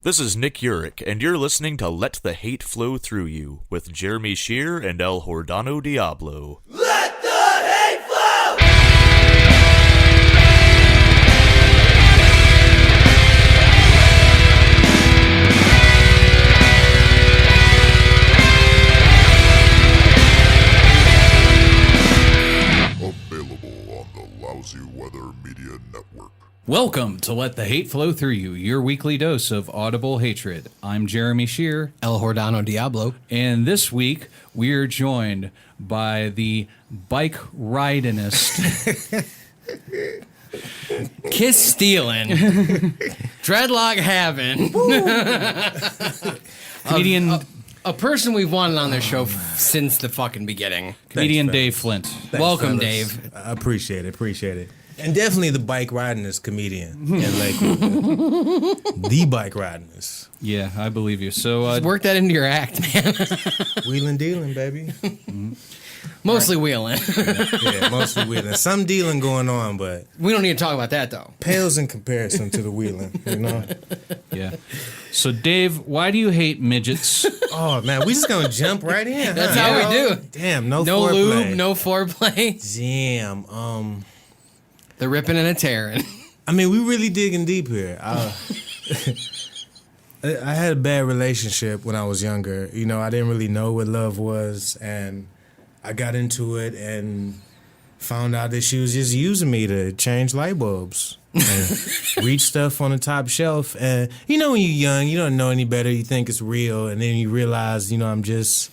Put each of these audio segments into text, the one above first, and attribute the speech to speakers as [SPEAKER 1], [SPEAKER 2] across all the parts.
[SPEAKER 1] This is Nick Urich, and you're listening to Let the Hate Flow Through You with Jeremy Shear and El Hordano Diablo.
[SPEAKER 2] Let the hate flow!
[SPEAKER 3] Available on the Lousy Weather Media Network.
[SPEAKER 4] Welcome to Let the Hate Flow Through You, your weekly dose of audible hatred. I'm Jeremy Shear.
[SPEAKER 5] El Hordano Diablo.
[SPEAKER 4] And this week, we are joined by the bike ridingist,
[SPEAKER 5] Kiss stealing. Dreadlock having.
[SPEAKER 4] comedian,
[SPEAKER 5] A person we've wanted on this show since the fucking beginning.
[SPEAKER 4] comedian
[SPEAKER 6] Thanks,
[SPEAKER 4] Dave Flynt.
[SPEAKER 5] Welcome,
[SPEAKER 6] fellas.
[SPEAKER 5] Dave.
[SPEAKER 6] I appreciate it. And definitely the bike ridingest comedian in Lakewood. The bike ridingest.
[SPEAKER 4] Yeah, I believe you. So,
[SPEAKER 5] Work that into your act, man.
[SPEAKER 6] Wheeling dealing, baby.
[SPEAKER 5] Mostly wheeling.
[SPEAKER 6] Yeah, mostly wheeling. Some dealing going on, but
[SPEAKER 5] We don't need to talk about that, though.
[SPEAKER 6] pales in comparison to the wheeling, you know?
[SPEAKER 4] yeah. So, Dave, why do you hate midgets?
[SPEAKER 6] Oh, man, we just gonna jump right in,
[SPEAKER 5] That's
[SPEAKER 6] huh?
[SPEAKER 5] how we do.
[SPEAKER 6] Damn, no
[SPEAKER 5] No
[SPEAKER 6] foreplay.
[SPEAKER 5] lube, no foreplay.
[SPEAKER 6] Damn,
[SPEAKER 5] The ripping and a tearing.
[SPEAKER 6] I mean, we really digging deep here. I had a bad relationship when I was younger. You know, I didn't really know what love was, and I got into it and found out that she was just using me to change light bulbs and reach stuff on the top shelf. And you know, when you're young, you don't know any better. You think it's real, and then you realize, you know, I'm just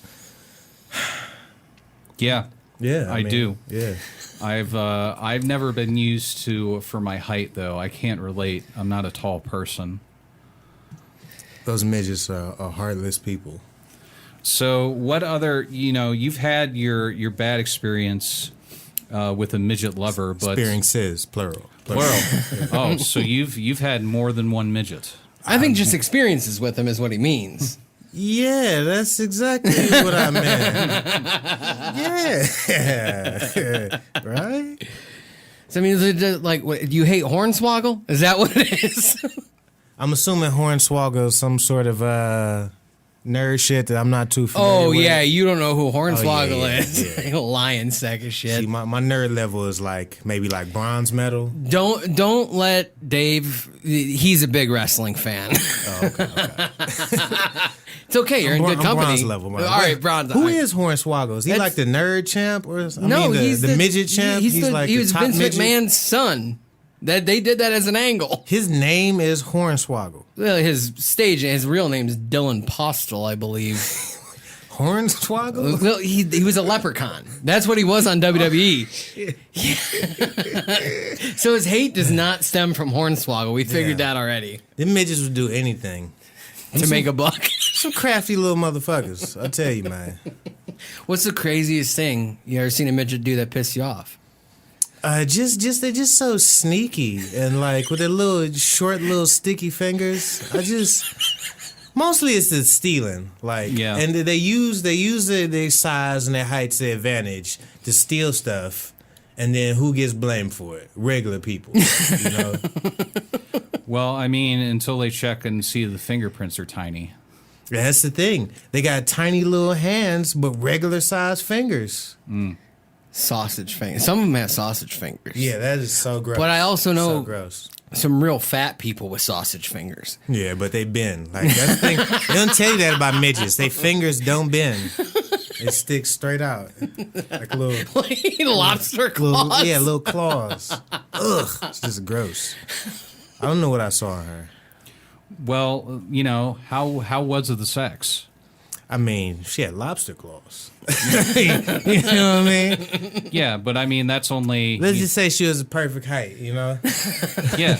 [SPEAKER 4] Yeah,
[SPEAKER 6] yeah.
[SPEAKER 4] I do.
[SPEAKER 6] Yeah.
[SPEAKER 4] I've never been used to for my height, though. I can't relate. I'm not a tall person.
[SPEAKER 6] Those midgets are heartless people.
[SPEAKER 4] So, what other, you've had your bad experience with a midget lover, but
[SPEAKER 6] Experiences, plural.
[SPEAKER 4] plural. Oh, so you've had more than one midget.
[SPEAKER 5] I think just experiences with him is what he means.
[SPEAKER 6] Yeah, that's exactly what I meant. Yeah. Right?
[SPEAKER 5] So, I mean, is it just like, what, do you hate Hornswoggle? Is that what it is?
[SPEAKER 6] I'm assuming Hornswoggle is some sort of nerd shit that I'm not too familiar
[SPEAKER 5] Oh,
[SPEAKER 6] with.
[SPEAKER 5] yeah, you don't know who Hornswoggle
[SPEAKER 6] yeah,
[SPEAKER 5] is.
[SPEAKER 6] yeah.
[SPEAKER 5] Like a lion sack of shit.
[SPEAKER 6] See, my nerd level is like maybe like bronze medal.
[SPEAKER 5] Don't let Dave. He's a big wrestling fan.
[SPEAKER 6] Oh, okay.
[SPEAKER 5] It's okay. You're in good
[SPEAKER 6] I'm
[SPEAKER 5] company.
[SPEAKER 6] bronze level, man.
[SPEAKER 5] All right, bronze.
[SPEAKER 6] Who
[SPEAKER 5] all right.
[SPEAKER 6] is Hornswoggle? Is he
[SPEAKER 5] That's-
[SPEAKER 6] like the nerd champ or something?
[SPEAKER 5] No,
[SPEAKER 6] I mean,
[SPEAKER 5] he's
[SPEAKER 6] the midget champ.
[SPEAKER 5] He's
[SPEAKER 6] like
[SPEAKER 5] he
[SPEAKER 6] the
[SPEAKER 5] was
[SPEAKER 6] top
[SPEAKER 5] Vince
[SPEAKER 6] midget.
[SPEAKER 5] McMahon's son. That they did that as an angle.
[SPEAKER 6] His name is Hornswoggle.
[SPEAKER 5] Well, his real name is Dylan Postel, I believe.
[SPEAKER 6] Hornswoggle?
[SPEAKER 5] Well, he was a leprechaun. That's what he was on WWE. So his hate does not stem from Hornswoggle. We figured
[SPEAKER 6] Yeah.
[SPEAKER 5] that already.
[SPEAKER 6] Them midgets would do anything.
[SPEAKER 5] To make a buck.
[SPEAKER 6] Some crafty little motherfuckers. I tell you, man.
[SPEAKER 5] What's the craziest thing you ever seen a midget do that pissed you off?
[SPEAKER 6] They're just so sneaky and like with their little short, little sticky fingers. Mostly it's the stealing, like,
[SPEAKER 4] Yeah.
[SPEAKER 6] and they use their size and their height to their advantage to steal stuff, and then who gets blamed for it? Regular people, you know.
[SPEAKER 4] Well, I mean, until they check and see the fingerprints are tiny.
[SPEAKER 6] That's the thing. They got tiny little hands, but regular size fingers.
[SPEAKER 5] Sausage fingers. Some of them have sausage fingers.
[SPEAKER 6] Yeah, that is so gross.
[SPEAKER 5] But I also know
[SPEAKER 6] so gross.
[SPEAKER 5] some real fat people with sausage fingers.
[SPEAKER 6] Yeah, but they bend. Like that's the thing. They don't tell you that about midgets. Their fingers don't bend. It sticks straight out. Like little
[SPEAKER 5] Like lobster claws.
[SPEAKER 6] little claws. Ugh. It's just gross. I don't know what I saw in her.
[SPEAKER 4] Well, how was the sex?
[SPEAKER 6] I mean, she had lobster claws. You know what I mean?
[SPEAKER 4] Yeah, but I mean that's only
[SPEAKER 6] Let's just say she was a perfect height, you know?
[SPEAKER 4] yeah.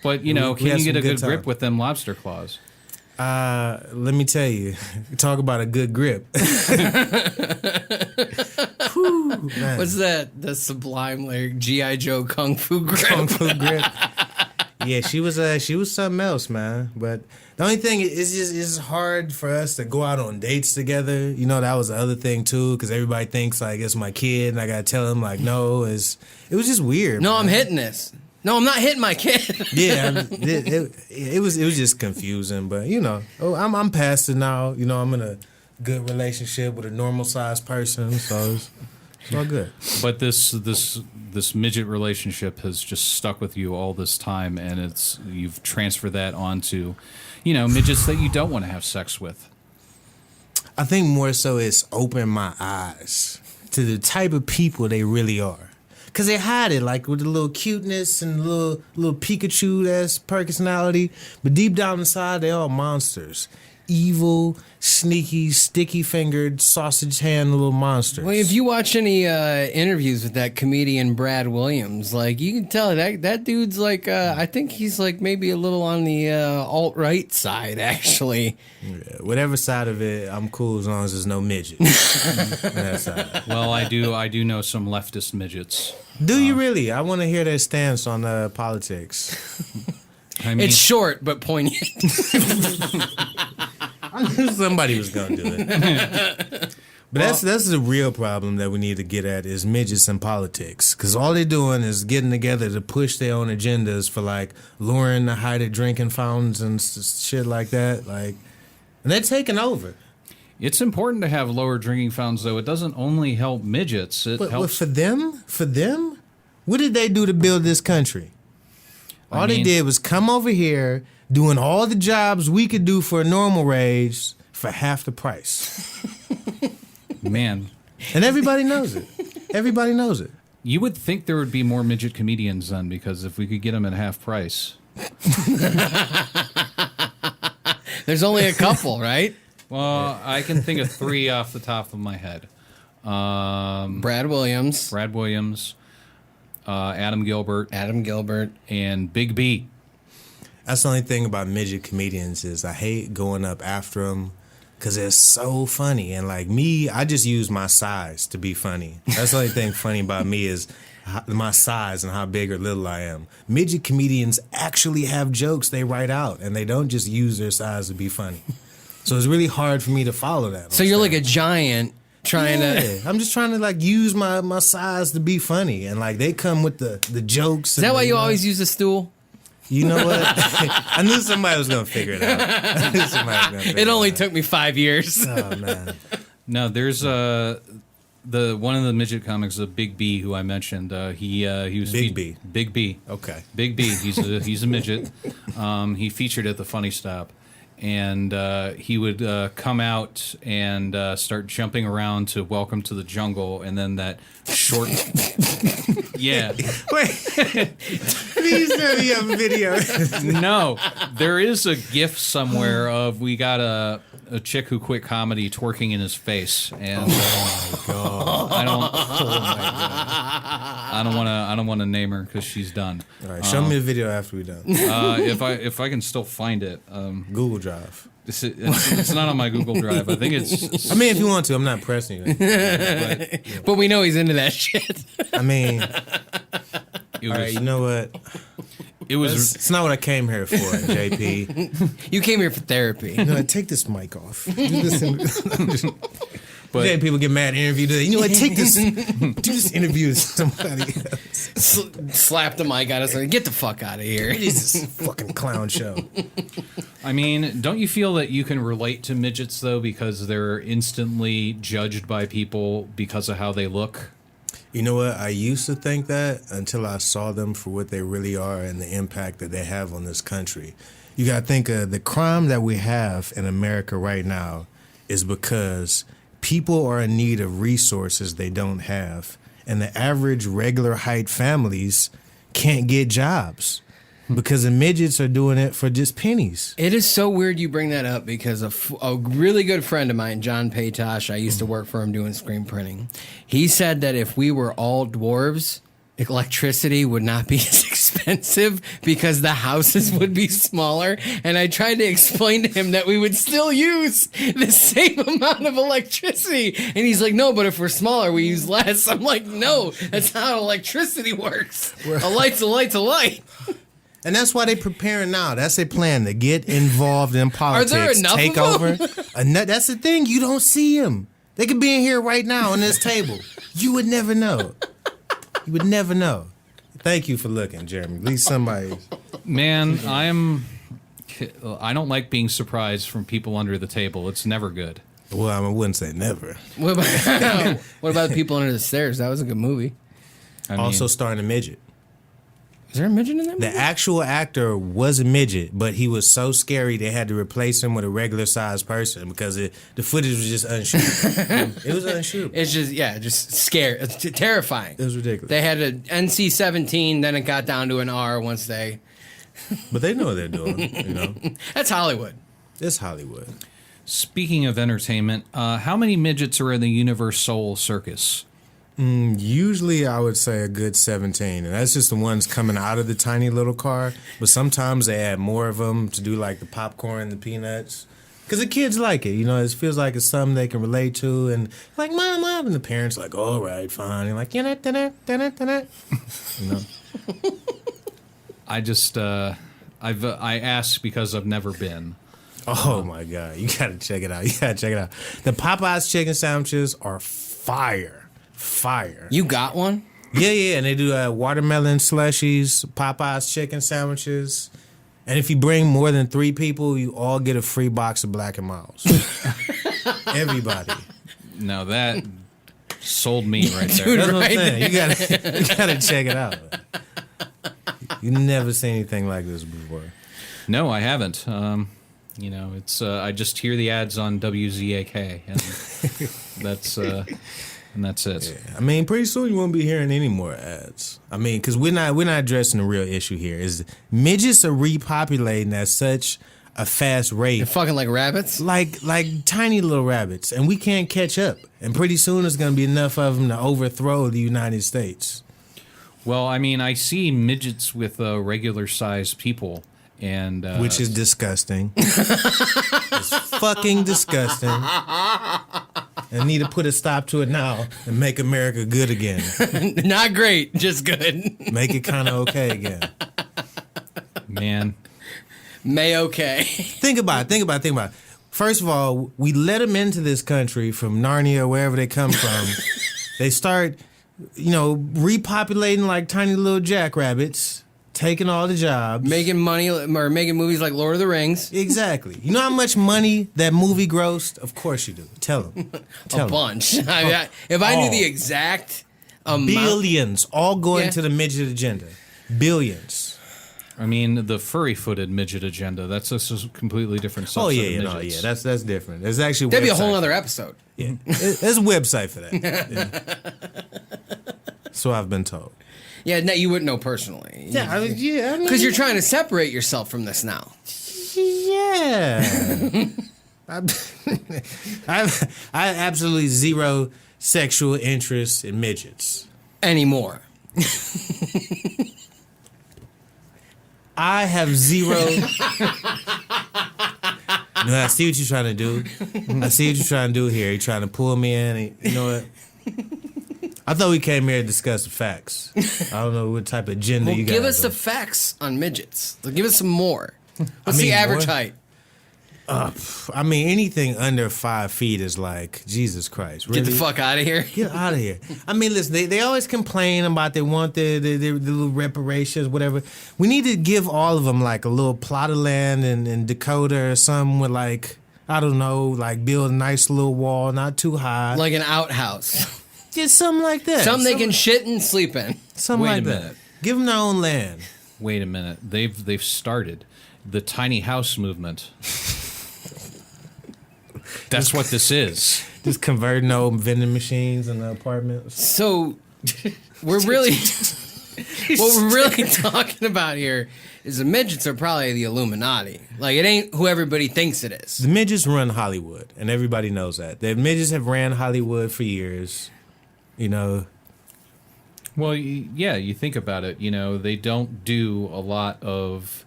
[SPEAKER 4] But
[SPEAKER 6] We
[SPEAKER 4] can
[SPEAKER 6] had
[SPEAKER 4] you
[SPEAKER 6] some
[SPEAKER 4] get a
[SPEAKER 6] good
[SPEAKER 4] good grip
[SPEAKER 6] time.
[SPEAKER 4] with them lobster claws?
[SPEAKER 6] Let me tell you. Talk about a good grip. Whew, man.
[SPEAKER 5] What's that? The sublime like G.I. Joe Kung Fu grip.
[SPEAKER 6] Kung Fu grip. Yeah, she was something else, man. But the only thing is just it's hard for us to go out on dates together. You know, that was the other thing too, because everybody thinks like it's my kid, and I gotta tell them like no, it was just weird.
[SPEAKER 5] No,
[SPEAKER 6] man.
[SPEAKER 5] I'm hitting this. No, I'm not hitting my kid.
[SPEAKER 6] Yeah, it was just confusing, but I'm past it now. I'm in a good relationship with a normal sized person, so it's all good.
[SPEAKER 4] But this midget relationship has just stuck with you all this time, and you've transferred that onto, midgets that you don't want to have sex with.
[SPEAKER 6] I think more so it's opened my eyes to the type of people they really are. Because they hide it, like with the little cuteness and little Pikachu-esque personality. But deep down inside, they all monsters. Evil, sneaky, sticky-fingered, sausage-hand little monsters.
[SPEAKER 5] Well, if you watch any interviews with that comedian Brad Williams, like you can tell that dude's like, I think he's like maybe a little on the alt-right side, actually.
[SPEAKER 6] Yeah, whatever side of it, I'm cool as long as there's no midget. That side.
[SPEAKER 4] Well, I do know some leftist midgets.
[SPEAKER 6] Do you really? I want to hear their stance on politics.
[SPEAKER 4] I mean,
[SPEAKER 5] It's short but poignant.
[SPEAKER 6] I knew somebody was gonna do it. But that's the real problem that we need to get at is midgets in politics. Because all they're doing is getting together to push their own agendas for like luring the heighted drinking fountains and shit like that. Like, and they're taking over.
[SPEAKER 4] it's important to have lower drinking fountains, though. It doesn't only help midgets. It
[SPEAKER 6] But
[SPEAKER 4] helps
[SPEAKER 6] for them, what did they do to build this country? All they did was come over here doing all the jobs we could do for a normal wage for half the price.
[SPEAKER 4] Man,
[SPEAKER 6] And everybody knows it. Everybody knows it.
[SPEAKER 4] you would think there would be more midget comedians then, because if we could get them at half price.
[SPEAKER 5] There's only a couple, right?
[SPEAKER 4] Well, I can think of 3 off the top of my head.
[SPEAKER 5] Brad Williams,
[SPEAKER 4] Adam Gilbert, and Big B.
[SPEAKER 6] That's the only thing about midget comedians is I hate going up after them because they're so funny. And like me, I just use my size to be funny. That's the only thing funny about me is my size and how big or little I am. Midget comedians actually have jokes they write out, and they don't just use their size to be funny. So it's really hard for me to follow that.
[SPEAKER 5] So you're like a giant trying to...
[SPEAKER 6] I'm just trying to like use my size to be funny, and like they come with the jokes.
[SPEAKER 5] Is that why you always use a stool?
[SPEAKER 6] You know what? I knew somebody was gonna figure it out.
[SPEAKER 5] It only took me 5 years.
[SPEAKER 6] Oh man.
[SPEAKER 4] No, there's the one of the midget comics, the Big B, who I mentioned. He was
[SPEAKER 6] Big B.
[SPEAKER 4] Big B.
[SPEAKER 6] Okay.
[SPEAKER 4] Big B. He's a midget. He featured at the Funny Stop, and he would come out and start jumping around to "Welcome to the Jungle," and then that short. Yeah.
[SPEAKER 6] Wait. Please let me have a video.
[SPEAKER 4] No, there is a GIF somewhere of we got a chick who quit comedy twerking in his face, and oh my god, I don't want to name her because she's done.
[SPEAKER 6] All right, show me the video after we're done.
[SPEAKER 4] If I can still find it,
[SPEAKER 6] Google Drive.
[SPEAKER 4] it's not on my Google Drive. I think it's.
[SPEAKER 6] I mean, if you want to, I'm not pressing you.
[SPEAKER 5] But we know he's into that shit.
[SPEAKER 6] I mean,
[SPEAKER 4] It
[SPEAKER 6] all right,
[SPEAKER 4] was.
[SPEAKER 6] you know what?
[SPEAKER 4] It was.
[SPEAKER 6] It's not what I came here for, JP.
[SPEAKER 5] You came here for therapy.
[SPEAKER 6] You know what? Take this mic off.
[SPEAKER 4] But
[SPEAKER 6] Yeah, people get mad at interview today. You know what? Take this. Do this interview with somebody else.
[SPEAKER 5] Slap the mic at us and get the fuck out of here.
[SPEAKER 6] What is this fucking clown show?
[SPEAKER 4] I mean, don't you feel that you can relate to midgets though, because they're instantly judged by people because of how they look?
[SPEAKER 6] You know what? I used to think that until I saw them for what they really are and the impact that they have on this country. You got to think of the crime that we have in America right now is because people are in need of resources they don't have. And the average regular height families can't get jobs because the midgets are doing it for just pennies.
[SPEAKER 5] It is so weird you bring that up because a really good friend of mine, John Paytosh, I used to work for him doing screen printing. He said that if we were all dwarves, electricity would not be as expensive because the houses would be smaller. And I tried to explain to him that we would still use the same amount of electricity. And he's like, no, but if we're smaller, we use less. I'm like, no, that's not how electricity works. A light's a light's a light.
[SPEAKER 6] And that's why they're preparing now. That's their plan, to get involved in politics.
[SPEAKER 5] there enough
[SPEAKER 6] take
[SPEAKER 5] of
[SPEAKER 6] over. That's the thing. You don't see them. They could be in here right now on this table. You would never know. You would never know. Thank you for looking, Jeremy. At least somebody.
[SPEAKER 4] Man, I don't like being surprised from people under the table. It's never good.
[SPEAKER 6] Well, I wouldn't say never.
[SPEAKER 5] What about, what about People Under the Stairs? That was a good movie.
[SPEAKER 6] Also starring a midget.
[SPEAKER 5] Is there a midget in that movie?
[SPEAKER 6] The actual actor was a midget, but he was so scary they had to replace him with a regular sized person because the footage was just unshootable. It was unshootable.
[SPEAKER 5] It's just scary. It's terrifying.
[SPEAKER 6] It was ridiculous.
[SPEAKER 5] They had an NC-17, then it got down to an R once they...
[SPEAKER 6] But they know what they're doing, you know.
[SPEAKER 5] That's Hollywood.
[SPEAKER 6] It's Hollywood.
[SPEAKER 4] Speaking of entertainment, how many midgets are in the Universal Circus?
[SPEAKER 6] Usually I would say a good 17, and that's just the ones coming out of the tiny little car. But sometimes they add more of them to do like the popcorn, the peanuts. Because the kids like it, you know, it feels like it's something they can relate to. And like, mom, and the parents like, all right, fine. And like, you know.
[SPEAKER 4] I just, I asked because I've never been.
[SPEAKER 6] Oh my God, you gotta check it out. The Popeyes chicken sandwiches are fire.
[SPEAKER 5] You got one?
[SPEAKER 6] Yeah, and they do watermelon slushies, Popeyes chicken sandwiches. And if you bring more than 3 people, you all get a free box of Black & Miles. Everybody.
[SPEAKER 4] Now that sold me right there.
[SPEAKER 5] Dude,
[SPEAKER 6] That's what I'm
[SPEAKER 5] right
[SPEAKER 6] saying. You gotta check it out. You never seen anything like this before.
[SPEAKER 4] No, I haven't. You know, it's I just hear the ads on WZAK, and that's it.
[SPEAKER 6] Yeah. I mean, pretty soon you won't be hearing any more ads. I mean, because we're not addressing the real issue here. Is midgets are repopulating at such a fast rate.
[SPEAKER 5] They're fucking like rabbits?
[SPEAKER 6] Like tiny little rabbits, and we can't catch up. And pretty soon there's going to be enough of them to overthrow the United States.
[SPEAKER 4] Well, I mean, I see midgets with regular-sized people, and
[SPEAKER 6] Which is disgusting. It's fucking disgusting. And need to put a stop to it now and make America good again.
[SPEAKER 5] Not great, just good.
[SPEAKER 6] Make it kind of okay again.
[SPEAKER 4] man,
[SPEAKER 5] May okay.
[SPEAKER 6] Think about it. First of all, we let them into this country from Narnia, wherever they come from. They start, repopulating like tiny little jackrabbits, taking all the jobs.
[SPEAKER 5] Making money or making movies like Lord of the Rings.
[SPEAKER 6] Exactly. You know how much money that movie grossed? Of course you do. Tell them.
[SPEAKER 5] A bunch. If I knew the exact amount.
[SPEAKER 6] Billions all going to the midget agenda. Billions.
[SPEAKER 4] I mean, the furry-footed midget agenda, that's a completely different subset
[SPEAKER 6] Oh,
[SPEAKER 4] of midgets.
[SPEAKER 6] that's different. There's actually a
[SPEAKER 5] That'd be a
[SPEAKER 6] website
[SPEAKER 5] whole
[SPEAKER 6] for
[SPEAKER 5] other
[SPEAKER 6] that.
[SPEAKER 5] episode.
[SPEAKER 6] Yeah. There's a website for that. Yeah. So I've been told.
[SPEAKER 5] Yeah, no, you wouldn't know personally.
[SPEAKER 6] Yeah,
[SPEAKER 5] Because you're trying to separate yourself from this now.
[SPEAKER 6] Yeah. I absolutely zero sexual interest in midgets.
[SPEAKER 5] Anymore.
[SPEAKER 6] I have zero. No, I see what you're trying to do. Here. You're trying to pull me in. You know what? I thought we came here to discuss the facts. I don't know what type of agenda you got.
[SPEAKER 5] Give us the facts on midgets. Give us some more. What's the average height?
[SPEAKER 6] I mean, anything under 5 feet is like, Jesus Christ. Really?
[SPEAKER 5] Get the fuck out of here.
[SPEAKER 6] Get out of here. I mean, listen, they always complain about they want the little reparations, whatever. We need to give all of them like a little plot of land in Dakota or something with like, I don't know, like build a nice little wall, not too high.
[SPEAKER 5] Like an outhouse.
[SPEAKER 6] Just something like that.
[SPEAKER 5] Something they can shit and sleep in.
[SPEAKER 6] Something
[SPEAKER 4] Wait
[SPEAKER 6] like
[SPEAKER 4] a
[SPEAKER 6] that.
[SPEAKER 4] minute.
[SPEAKER 6] Give them their own land.
[SPEAKER 4] Wait a minute. They've started the tiny house movement. That's what this is.
[SPEAKER 6] Just converting old vending machines in the apartments.
[SPEAKER 5] So we're really what we're really talking about here is the midgets are probably the Illuminati. Like it ain't who everybody thinks it is.
[SPEAKER 6] The midgets run Hollywood, and everybody knows that. The midgets have ran Hollywood for years.
[SPEAKER 4] Well, yeah, you think about it. They don't do a lot of,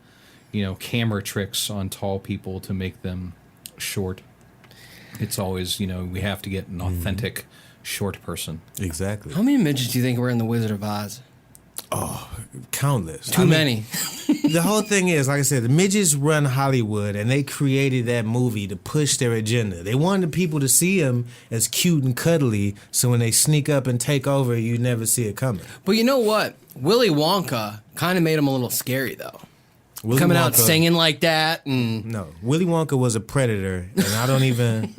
[SPEAKER 4] camera tricks on tall people to make them short. It's always, we have to get an authentic short person.
[SPEAKER 6] Exactly.
[SPEAKER 5] How many midgets do you think were in The Wizard of Oz?
[SPEAKER 6] Countless.
[SPEAKER 5] Too many.
[SPEAKER 6] the whole thing is, like I said, the midgets run Hollywood, and they created that movie to push their agenda. They wanted people to see them as cute and cuddly, so when they sneak up and take over, you never see it coming.
[SPEAKER 5] But you know what? Willy Wonka kind of made him a little scary, though.
[SPEAKER 6] Willy
[SPEAKER 5] Coming out
[SPEAKER 6] Wonka-
[SPEAKER 5] singing like that, and
[SPEAKER 6] No, Willy Wonka was a predator, and I don't even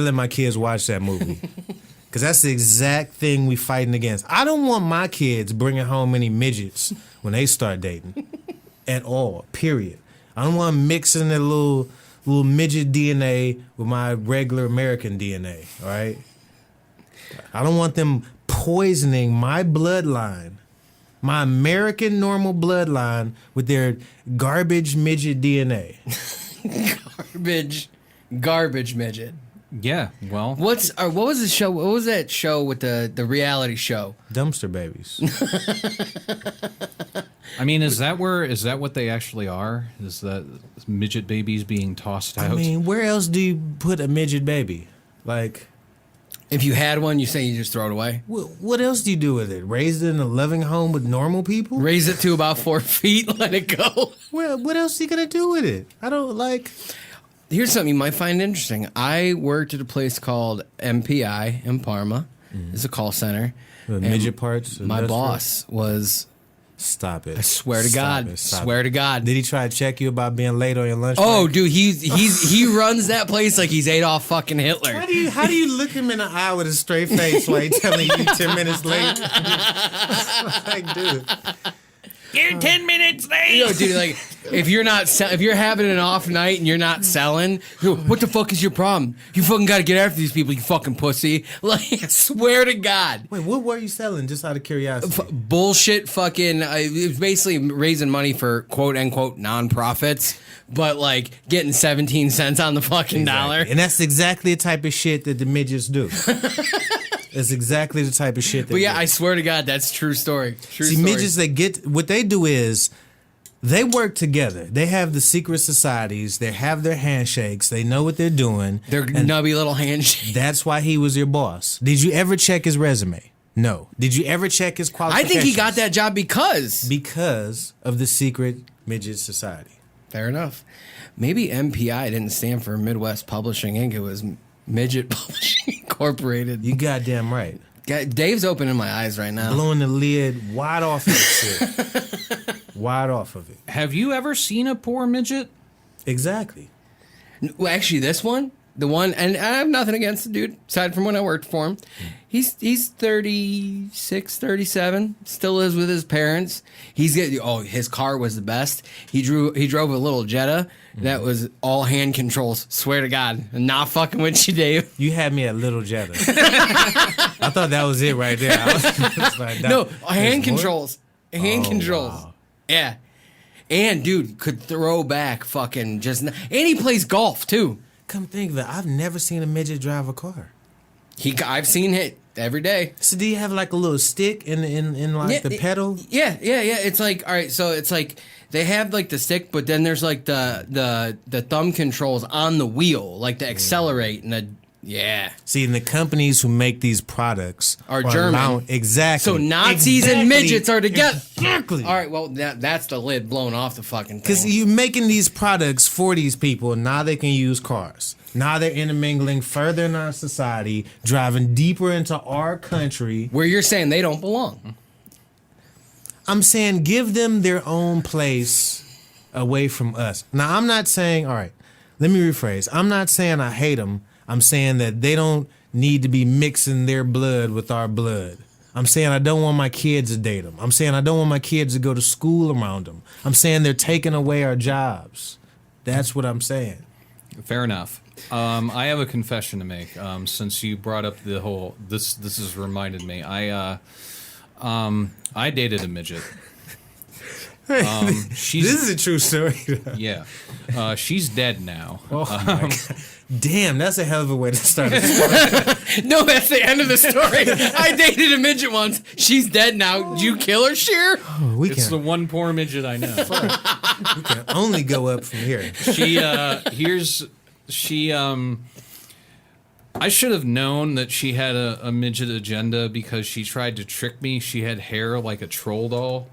[SPEAKER 6] let my kids watch that movie. Because that's the exact thing we fighting against. I don't want my kids bringing home any midgets when they start dating. At all, period. I don't want them mixing their little midget DNA with my regular American DNA, all right? I don't want them poisoning my bloodline, my American normal bloodline, with their garbage midget DNA.
[SPEAKER 5] garbage midget.
[SPEAKER 4] Yeah, well,
[SPEAKER 5] What was the show? What was that show with the reality show?
[SPEAKER 6] Dumpster babies.
[SPEAKER 4] I mean, is that what they actually are? Is that midget babies being tossed out?
[SPEAKER 6] I mean, where else do you put a midget baby? Like,
[SPEAKER 5] If you had one, you say you just throw it away.
[SPEAKER 6] what else do you do with it? Raise it in a loving home with normal people?
[SPEAKER 5] Raise it to about 4 feet, let it go.
[SPEAKER 6] Well, what else are you gonna do with it? I don't like.
[SPEAKER 5] Here's something you might find interesting. I worked at a place called MPI in Parma. It's a call center.
[SPEAKER 6] The
[SPEAKER 5] And
[SPEAKER 6] midget parts.
[SPEAKER 5] My
[SPEAKER 6] industrial?
[SPEAKER 5] boss was.
[SPEAKER 6] Stop it.
[SPEAKER 5] I swear to God.
[SPEAKER 6] Stop
[SPEAKER 5] Swear
[SPEAKER 6] it.
[SPEAKER 5] to God.
[SPEAKER 6] Did he try to check you about being late on your lunch?
[SPEAKER 5] Oh,
[SPEAKER 6] break?
[SPEAKER 5] dude, he runs that place like he's Adolf fucking Hitler.
[SPEAKER 6] How do you look him in the eye with a straight face while he's telling you 10 minutes late? Like, dude.
[SPEAKER 5] You're 10 minutes late. You know, dude, like if you're having an off night and you're not selling, what the fuck is your problem? You fucking got to get after these people, you fucking pussy. Like, I swear to God.
[SPEAKER 6] Wait, what were you selling? Just out of curiosity.
[SPEAKER 5] Bullshit fucking it was basically raising money for quote unquote nonprofits, but like getting 17 cents on the fucking dollar.
[SPEAKER 6] And that's exactly the type of shit that the midgets do. It's exactly the type of shit.
[SPEAKER 5] But yeah, I swear to God, that's true story. True
[SPEAKER 6] See,
[SPEAKER 5] story.
[SPEAKER 6] midgets, what they do is they work together. They have the secret societies. They have their handshakes. They know what they're doing.
[SPEAKER 5] Their nubby little handshake.
[SPEAKER 6] That's why he was your boss. Did you ever check his resume? No. Did you ever check his
[SPEAKER 5] I
[SPEAKER 6] qualifications?
[SPEAKER 5] think he got that job because
[SPEAKER 6] of the secret midget society.
[SPEAKER 5] fair enough. Maybe MPI didn't stand for Midwest Publishing Inc. It was Midget Publishing Incorporated.
[SPEAKER 6] You goddamn right.
[SPEAKER 5] Dave's opening my eyes right now.
[SPEAKER 6] Blowing the lid wide off of this shit. Wide off of it.
[SPEAKER 4] Have you ever seen a poor midget?
[SPEAKER 6] Exactly.
[SPEAKER 5] Well, actually, this one, the one, and I have nothing against the dude, aside from when I worked for him. He's 36, 37, still lives with his parents. His car was the best. He drove a little Jetta that was all hand controls. Swear to God, I'm not fucking with you, Dave.
[SPEAKER 6] You had me at Little Jetta. I thought that was it right there. I was like,
[SPEAKER 5] No, hand
[SPEAKER 6] there's more?
[SPEAKER 5] controls. Hand
[SPEAKER 6] Oh,
[SPEAKER 5] controls.
[SPEAKER 6] wow.
[SPEAKER 5] Yeah. And dude could throw back fucking and he plays golf too.
[SPEAKER 6] Come think of it, I've never seen a midget drive a car.
[SPEAKER 5] I've seen it every day.
[SPEAKER 6] So do you have like a little stick in the pedal?
[SPEAKER 5] Yeah. It's like, all right, so it's like they have like the stick, but then there's like the thumb controls on the wheel, like to accelerate and
[SPEAKER 6] See, and the companies who make these products
[SPEAKER 5] Are German.
[SPEAKER 6] Exactly.
[SPEAKER 5] So Nazis and midgets are together.
[SPEAKER 6] Exactly.
[SPEAKER 5] All right, well that's the lid blown off the fucking
[SPEAKER 6] Because
[SPEAKER 5] thing.
[SPEAKER 6] you're making these products for these people, now they can use cars. Now they're intermingling further in our society, driving deeper into our country.
[SPEAKER 5] Where you're saying they don't belong.
[SPEAKER 6] I'm saying give them their own place away from us. Now, I'm not saying, all right, let me rephrase. I'm not saying I hate them. I'm saying that they don't need to be mixing their blood with our blood. I'm saying I don't want my kids to date them. I'm saying I don't want my kids to go to school around them. I'm saying they're taking away our jobs. That's what I'm saying.
[SPEAKER 4] Fair enough. I have a confession to make. Since you brought up the whole, this has reminded me. I dated a midget.
[SPEAKER 6] This is a true story.
[SPEAKER 4] Yeah, she's dead now.
[SPEAKER 6] Oh my God. Damn, that's a hell of a way to start a story.
[SPEAKER 5] No, that's the end of the story. I dated a midget once. She's dead now. Did you kill her, Sheer?
[SPEAKER 6] We
[SPEAKER 4] It's the
[SPEAKER 6] can,
[SPEAKER 4] one poor midget I know.
[SPEAKER 6] we can only go up from here.
[SPEAKER 4] I should have known that she had a midget agenda because she tried to trick me. She had hair like a troll doll.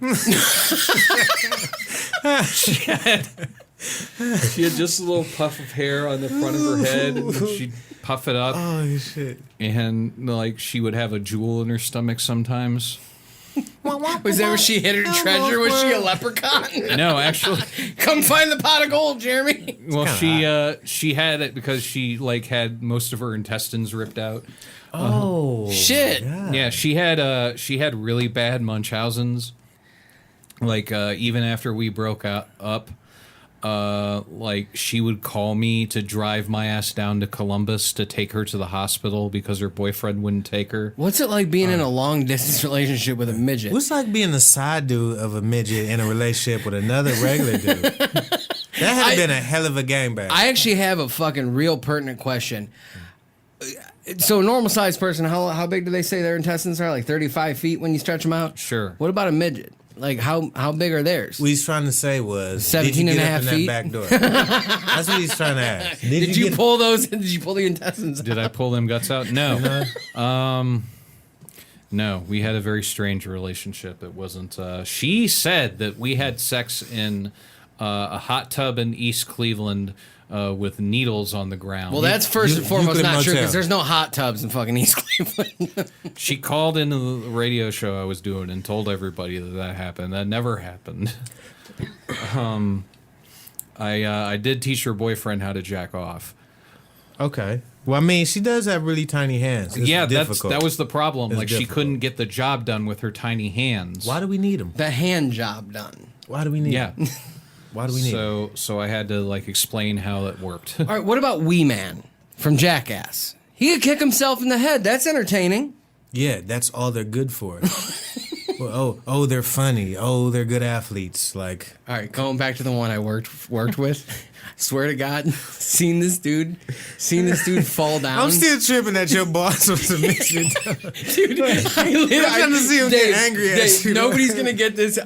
[SPEAKER 4] She had just a little puff of hair on the front of her head, and she'd puff it up.
[SPEAKER 6] Oh shit!
[SPEAKER 4] And like she would have a jewel in her stomach sometimes.
[SPEAKER 5] Was that where she hid her treasure? Was she a leprechaun?
[SPEAKER 4] No, actually,
[SPEAKER 5] Come find the pot of gold, Jeremy.
[SPEAKER 4] well, she had it because she like had most of her intestines ripped out.
[SPEAKER 6] Oh
[SPEAKER 5] Shit.
[SPEAKER 4] Yeah, she had really bad Munchausen's. Like even after we broke up, like she would call me to drive my ass down to Columbus to take her to the hospital because her boyfriend wouldn't take her.
[SPEAKER 5] What's it like being in a long distance relationship with a midget?
[SPEAKER 6] What's like being the side dude of a midget in a relationship with another regular dude? That had been a hell of a gangbang.
[SPEAKER 5] I actually have a fucking real pertinent question. So a normal sized person, how big do they say their intestines are? Like 35 feet when you stretch them out?
[SPEAKER 4] Sure.
[SPEAKER 5] What about a midget? Like how big are theirs?
[SPEAKER 6] What he's trying to say was
[SPEAKER 5] 17
[SPEAKER 6] did you
[SPEAKER 5] and a
[SPEAKER 6] get
[SPEAKER 5] half
[SPEAKER 6] up in
[SPEAKER 5] feet?
[SPEAKER 6] that back door? That's what he's trying to ask.
[SPEAKER 5] Did you pull those? Did you pull the intestines out?
[SPEAKER 4] Did I pull them guts out? No. No, we had a very strange relationship. It wasn't. She said that we had sex in a hot tub in East Cleveland with needles on the ground.
[SPEAKER 5] Well, that's first and foremost
[SPEAKER 6] Euclid
[SPEAKER 5] not true
[SPEAKER 6] Motel.
[SPEAKER 5] because there's no hot tubs in fucking East Cleveland.
[SPEAKER 4] She called into the radio show I was doing and told everybody that happened. That never happened. I did teach her boyfriend how to jack off.
[SPEAKER 6] Okay. Well, I mean, she does have really tiny hands. It's difficult.
[SPEAKER 4] that was the problem.
[SPEAKER 6] It's
[SPEAKER 4] like she
[SPEAKER 6] difficult.
[SPEAKER 4] couldn't get the job done with her tiny hands.
[SPEAKER 6] Why do we need them?
[SPEAKER 5] The hand job done.
[SPEAKER 6] Why do we need
[SPEAKER 4] Yeah.
[SPEAKER 6] 'em? Why do we need 'em?
[SPEAKER 4] So I had to like explain how that worked.
[SPEAKER 5] All right, what about Wee Man from Jackass? He could kick himself in the head. That's entertaining.
[SPEAKER 6] Yeah, that's all they're good for. Well, oh, they're funny. Oh, they're good athletes. Like,
[SPEAKER 5] All right, going back to the one I worked with. Swear to God, seen this dude fall down.
[SPEAKER 6] I'm still tripping that your boss was a midget.
[SPEAKER 5] Dude, I literally,
[SPEAKER 6] I'm trying to see him get angry at you.
[SPEAKER 5] Nobody's gonna get this.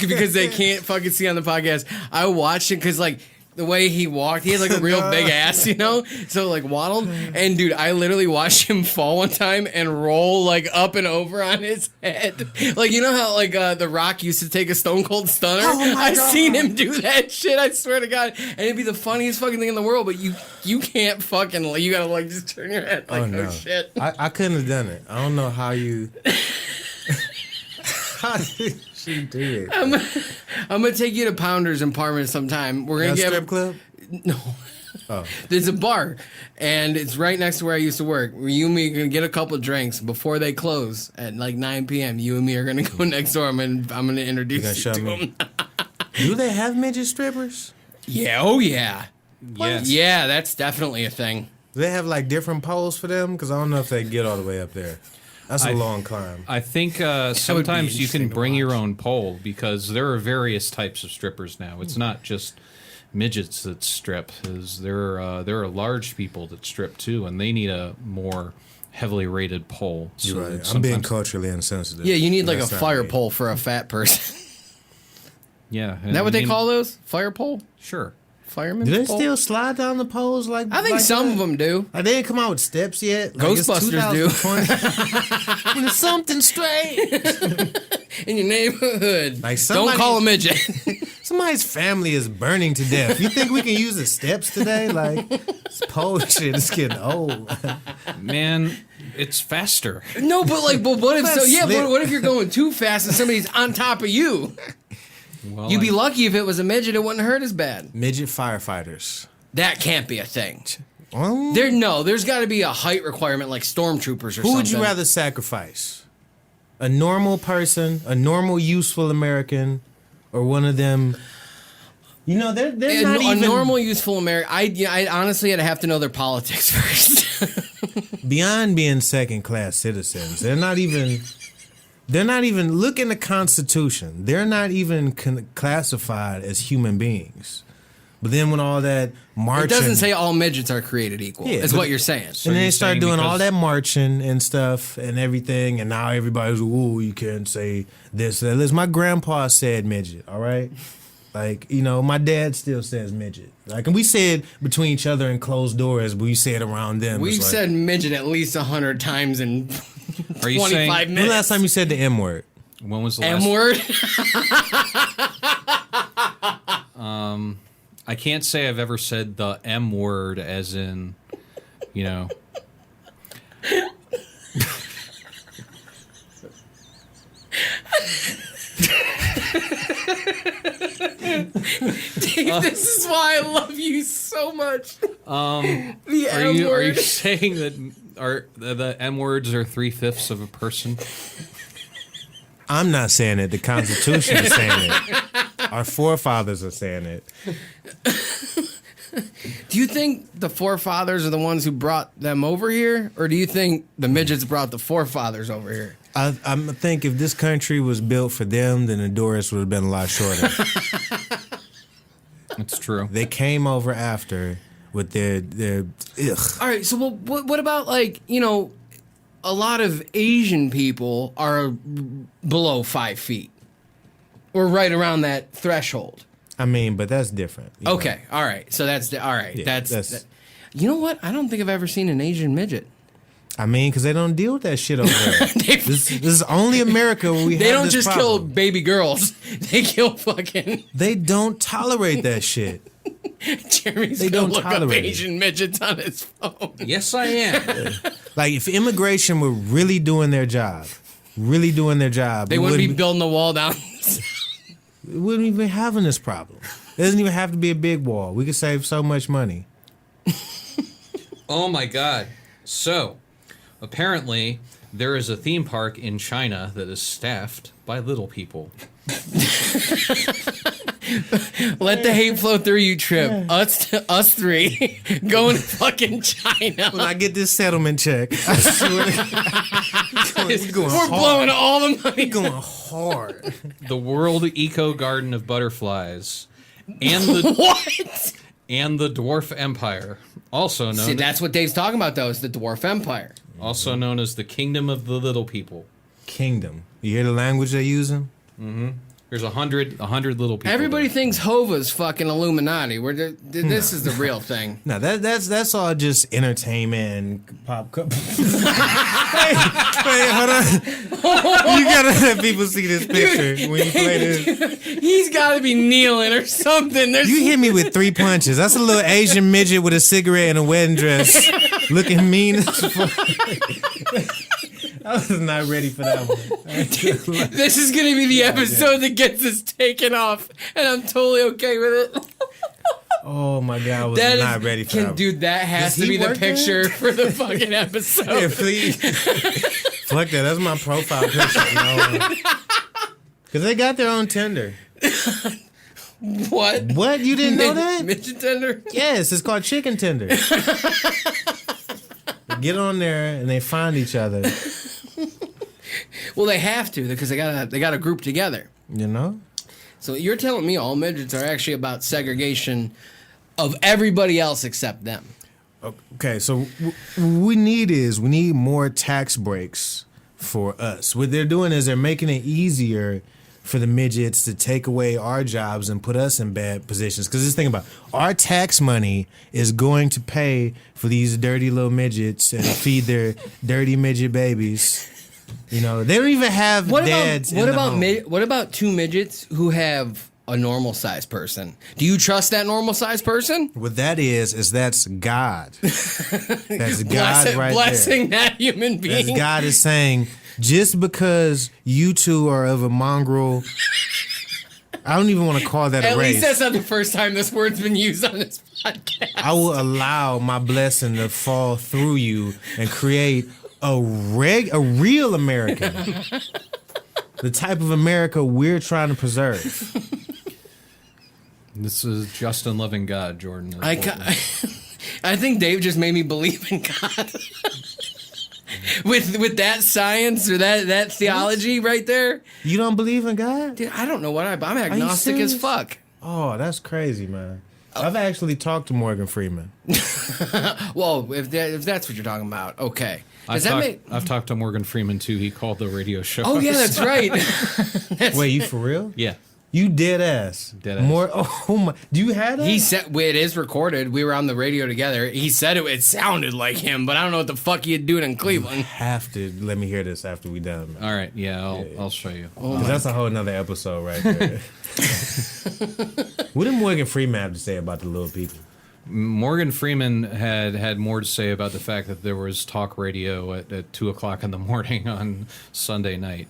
[SPEAKER 5] Because they can't fucking see on the podcast. I watched it because like the way he walked, he had like a real big ass, you know. So like waddled, and dude, I literally watched him fall one time and roll like up and over on his head. Like you know how like The Rock used to take a Stone Cold Stunner. I seen him do that shit. I swear to God, and it'd be the funniest fucking thing in the world. But you can't fucking you gotta like just turn your head like
[SPEAKER 6] no.
[SPEAKER 5] shit.
[SPEAKER 6] I couldn't have done it. I don't know how you. How did she do it?
[SPEAKER 5] I'm gonna take you to Pounders in Parma sometime. We're gonna
[SPEAKER 6] That
[SPEAKER 5] get
[SPEAKER 6] strip club?
[SPEAKER 5] No.
[SPEAKER 6] Oh.
[SPEAKER 5] There's a bar, and it's right next to where I used to work. You and me are gonna get a couple drinks before they close at like 9 p.m. You and me are gonna go next door. I'm gonna introduce you to them.
[SPEAKER 6] Do they have midget strippers?
[SPEAKER 5] Yeah, oh yeah.
[SPEAKER 4] Yes.
[SPEAKER 5] Yeah, that's definitely a thing.
[SPEAKER 6] Do they have like different poles for them? Because I don't know if they get all the way up there. That's a long climb.
[SPEAKER 4] I think
[SPEAKER 5] would be
[SPEAKER 4] sometimes you can
[SPEAKER 5] interesting to
[SPEAKER 4] bring your
[SPEAKER 5] watch.
[SPEAKER 4] own pole because there are various types of strippers now. It's not just midgets that strip. There are large people that strip too, and they need a more heavily rated pole. So
[SPEAKER 6] You're right.
[SPEAKER 4] that
[SPEAKER 6] I'm being
[SPEAKER 4] sometimes-
[SPEAKER 6] culturally insensitive.
[SPEAKER 5] Yeah, you need like a
[SPEAKER 6] That's not
[SPEAKER 5] fire
[SPEAKER 6] me.
[SPEAKER 5] pole for a fat person.
[SPEAKER 4] Yeah,
[SPEAKER 5] Is that what they call those? Fire pole?
[SPEAKER 4] Sure.
[SPEAKER 5] Fireman's
[SPEAKER 6] Do they
[SPEAKER 5] pole?
[SPEAKER 6] still slide down the poles like?
[SPEAKER 5] I think
[SPEAKER 6] like
[SPEAKER 5] some
[SPEAKER 6] that?
[SPEAKER 5] of them do.
[SPEAKER 6] Like, they didn't come out with steps yet. Like, it's
[SPEAKER 5] Ghostbusters do.
[SPEAKER 6] 2020. There's something strange.
[SPEAKER 5] In your neighborhood.
[SPEAKER 6] Like
[SPEAKER 5] Don't
[SPEAKER 6] somebody-
[SPEAKER 5] call a midget.
[SPEAKER 6] Somebody's family is burning to death. You think we can use the steps today? Like, this pole shit is getting old.
[SPEAKER 4] Man, it's faster.
[SPEAKER 5] No, but what if
[SPEAKER 6] That's
[SPEAKER 5] but
[SPEAKER 6] slick.
[SPEAKER 5] what if you're going too fast and somebody's on top of you?
[SPEAKER 4] Well,
[SPEAKER 5] You'd be lucky if it was a midget, it wouldn't hurt as bad.
[SPEAKER 6] Midget firefighters.
[SPEAKER 5] That can't be a thing.
[SPEAKER 6] Well,
[SPEAKER 5] There's got to be a height requirement like stormtroopers or something.
[SPEAKER 6] who would you rather sacrifice? A normal person, a normal useful American, or one of them? You know, they're
[SPEAKER 5] A,
[SPEAKER 6] not
[SPEAKER 5] a
[SPEAKER 6] even
[SPEAKER 5] normal, useful American. I honestly, I'd have to know their politics first.
[SPEAKER 6] beyond being second class citizens. They're not even. Look in the Constitution. They're not even classified as human beings. But then when all that marching,
[SPEAKER 5] It doesn't say all midgets are created equal.
[SPEAKER 6] Yeah,
[SPEAKER 5] is
[SPEAKER 6] but-
[SPEAKER 5] what you're saying.
[SPEAKER 6] and then they
[SPEAKER 4] you're
[SPEAKER 6] start
[SPEAKER 4] saying
[SPEAKER 6] doing all
[SPEAKER 4] because-
[SPEAKER 6] that marching and stuff and everything, and now everybody's, ooh, you can't say this. Listen, my grandpa said midget, all right? Like, you know, my dad still says midget. Like, and we say it between each other in closed doors, but we say it around them.
[SPEAKER 5] We've
[SPEAKER 6] It's like,
[SPEAKER 5] said midget at least 100 times in
[SPEAKER 4] Are you
[SPEAKER 5] 25
[SPEAKER 4] saying
[SPEAKER 6] when
[SPEAKER 5] minutes.
[SPEAKER 6] the last time you said the M word?
[SPEAKER 4] when was the last?
[SPEAKER 5] M word?
[SPEAKER 4] I can't say I've ever said the M word as in, you know.
[SPEAKER 5] Dave, this is why I love you so much. The
[SPEAKER 4] Are
[SPEAKER 5] M
[SPEAKER 4] you
[SPEAKER 5] word.
[SPEAKER 4] saying that the M words are 3/5 of a person?
[SPEAKER 6] I'm not saying it. The Constitution is saying it. Our forefathers are saying it.
[SPEAKER 5] Do you think the forefathers are the ones who brought them over here, or do you think the midgets brought the forefathers over here?
[SPEAKER 6] I think if this country was built for them, then the doors would have been a lot shorter.
[SPEAKER 4] That's true.
[SPEAKER 6] They came over after with their ugh.
[SPEAKER 5] All right, so what about, like, you know, a lot of Asian people are below 5 feet, or right around that threshold.
[SPEAKER 6] I mean, but that's different. you know.
[SPEAKER 5] Okay, all right, so that's all right.
[SPEAKER 6] Yeah,
[SPEAKER 5] that's you know what? I don't think I've ever seen an Asian midget.
[SPEAKER 6] I mean, because they don't deal with that shit over there. this is only America where we
[SPEAKER 5] They
[SPEAKER 6] have
[SPEAKER 5] don't
[SPEAKER 6] this
[SPEAKER 5] just kill
[SPEAKER 6] problem.
[SPEAKER 5] baby girls; they kill fucking.
[SPEAKER 6] They don't tolerate that shit.
[SPEAKER 5] Jeremy's
[SPEAKER 6] They
[SPEAKER 5] gonna
[SPEAKER 6] don't
[SPEAKER 5] look up
[SPEAKER 6] tolerate it.
[SPEAKER 5] Asian midgets on his phone.
[SPEAKER 4] Yes, I am.
[SPEAKER 6] Like, if immigration were really doing their job,
[SPEAKER 5] They wouldn't be building the wall down.
[SPEAKER 6] we wouldn't even having this problem. It doesn't even have to be a big wall. We could save so much money.
[SPEAKER 4] Oh my God. So, apparently, there is a theme park in China that is staffed by little people.
[SPEAKER 5] Let the hate flow through you, Trip. Us three going to fucking China.
[SPEAKER 6] When I get this settlement check, I swear to God, it's going
[SPEAKER 5] We're
[SPEAKER 6] hard.
[SPEAKER 5] blowing all the money.
[SPEAKER 6] Going hard.
[SPEAKER 4] The World Eco Garden of Butterflies and the
[SPEAKER 5] What?
[SPEAKER 4] and the Dwarf Empire, also known
[SPEAKER 5] See, that's what Dave's talking about, though, is the Dwarf Empire.
[SPEAKER 4] also known as the Kingdom of the Little People.
[SPEAKER 6] Kingdom. You hear the language they're using?
[SPEAKER 4] There's 100 little people.
[SPEAKER 5] Everybody
[SPEAKER 4] there.
[SPEAKER 5] thinks Hova's fucking Illuminati. This is the real thing.
[SPEAKER 6] No, that's all just entertainment and pop culture. Wait, hold on. You gotta let people see this picture when you play this.
[SPEAKER 5] He's got to be kneeling or something. There's
[SPEAKER 6] You hit me with 3 punches. That's a little Asian midget with a cigarette and a wedding dress, looking mean as fuck. I was not ready for that one.
[SPEAKER 5] This is going to be the episode that gets us taken off, and I'm totally okay with it.
[SPEAKER 6] Oh my God, I was
[SPEAKER 5] That
[SPEAKER 6] not
[SPEAKER 5] is,
[SPEAKER 6] ready for that one.
[SPEAKER 5] dude, that has
[SPEAKER 6] Does
[SPEAKER 5] to
[SPEAKER 6] he
[SPEAKER 5] be the
[SPEAKER 6] work there?
[SPEAKER 5] picture for the fucking episode.
[SPEAKER 6] Yeah, please. Fuck that. That's my profile picture. No. Because they got their own Tinder.
[SPEAKER 5] What?
[SPEAKER 6] What? You didn't know that?
[SPEAKER 5] Midget tender?
[SPEAKER 6] Yes, it's called Chicken Tender. They get on there and they find each other.
[SPEAKER 5] Well, they have to because they got to group together.
[SPEAKER 6] You know?
[SPEAKER 5] So you're telling me all midgets are actually about segregation of everybody else except them?
[SPEAKER 6] Okay, so what we need more tax breaks for us. What they're doing is they're making it easier for the midgets to take away our jobs and put us in bad positions. Because just think about it. Our tax money is going to pay for these dirty little midgets and feed their dirty midget babies. You know, they don't even have dads.
[SPEAKER 5] What about two midgets who have a normal sized person? Do you trust that normal sized person?
[SPEAKER 6] What that is that's God. That's God right
[SPEAKER 5] blessing
[SPEAKER 6] there.
[SPEAKER 5] that human being.
[SPEAKER 6] That's God is saying, just because you two are of a mongrel, I don't even want to call that a
[SPEAKER 5] At
[SPEAKER 6] race.
[SPEAKER 5] least that's not the first time this word's been used on this podcast.
[SPEAKER 6] I will allow my blessing to fall through you and create a real American. The type of America we're trying to preserve.
[SPEAKER 4] This is just in loving God, Jordan.
[SPEAKER 5] I think Dave just made me believe in God. with that science or that theology right there.
[SPEAKER 6] You don't believe in God?
[SPEAKER 5] Dude, I don't know what I'm agnostic as
[SPEAKER 6] serious?
[SPEAKER 5] fuck.
[SPEAKER 6] Oh, that's crazy, man. I've actually talked to Morgan Freeman.
[SPEAKER 5] Well, if that's what you're talking about, okay.
[SPEAKER 4] I've talked to Morgan Freeman too. He called the radio show.
[SPEAKER 5] Oh yeah,
[SPEAKER 4] host.
[SPEAKER 5] that's right.
[SPEAKER 6] Wait, you for real?
[SPEAKER 4] Yeah.
[SPEAKER 6] You dead ass.
[SPEAKER 4] Dead ass.
[SPEAKER 6] More. Oh my. Do you have that?
[SPEAKER 5] He said it is recorded. We were on the radio together. He said it sounded like him, but I don't know what the fuck he'd doing in Cleveland.
[SPEAKER 6] Have to let me hear this after we done. Man.
[SPEAKER 4] All right, yeah, I'll show you.
[SPEAKER 6] 'Cause that's a whole nother episode right there. What did Morgan Freeman have to say about the little people?
[SPEAKER 4] Morgan Freeman had more to say about the fact that there was talk radio at 2 o'clock in the morning on Sunday night.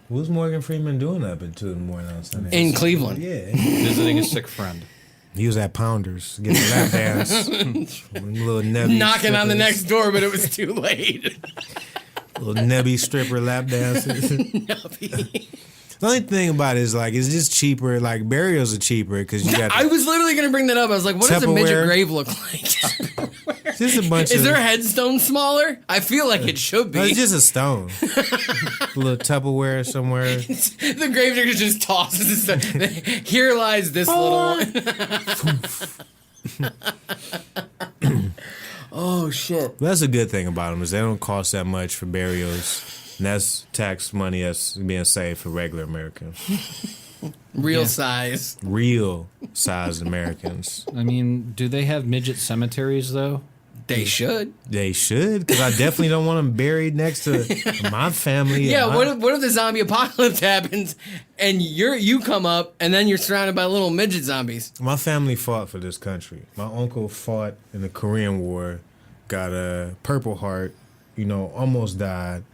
[SPEAKER 6] What's Morgan Freeman doing up at 2 in the morning on Sunday?
[SPEAKER 5] In Cleveland.
[SPEAKER 6] Yeah.
[SPEAKER 4] Visiting a sick friend.
[SPEAKER 6] He was at Pounders getting a lap dance. Little nebby
[SPEAKER 5] Knocking on the
[SPEAKER 6] strippers.
[SPEAKER 5] next door, but it was too late.
[SPEAKER 6] Little nebby stripper lap dances. The only thing about it is, like, it's just cheaper. Like, burials are cheaper because you got.
[SPEAKER 5] I was literally going to bring that up. I was like, what does a midget
[SPEAKER 6] Tupperware.
[SPEAKER 5] grave look like?
[SPEAKER 6] Just a bunch
[SPEAKER 5] Is
[SPEAKER 6] of.
[SPEAKER 5] their headstone smaller? I feel like it should
[SPEAKER 6] No,
[SPEAKER 5] be.
[SPEAKER 6] it's just a stone. A little Tupperware somewhere.
[SPEAKER 5] The gravedigger just tosses it. Here lies this little one. Oh, shit.
[SPEAKER 6] That's a good thing about them is they don't cost that much for burials. And that's tax money that's being saved for regular Americans.
[SPEAKER 5] Real size.
[SPEAKER 6] Real sized Americans.
[SPEAKER 4] I mean, do they have midget cemeteries though?
[SPEAKER 5] They should.
[SPEAKER 6] They should, because I definitely don't want them buried next to my family.
[SPEAKER 5] Yeah,
[SPEAKER 6] and
[SPEAKER 5] what if the zombie apocalypse happens and you come up and then you're surrounded by little midget zombies?
[SPEAKER 6] my family fought for this country. My uncle fought in the Korean War, got a Purple Heart, almost died.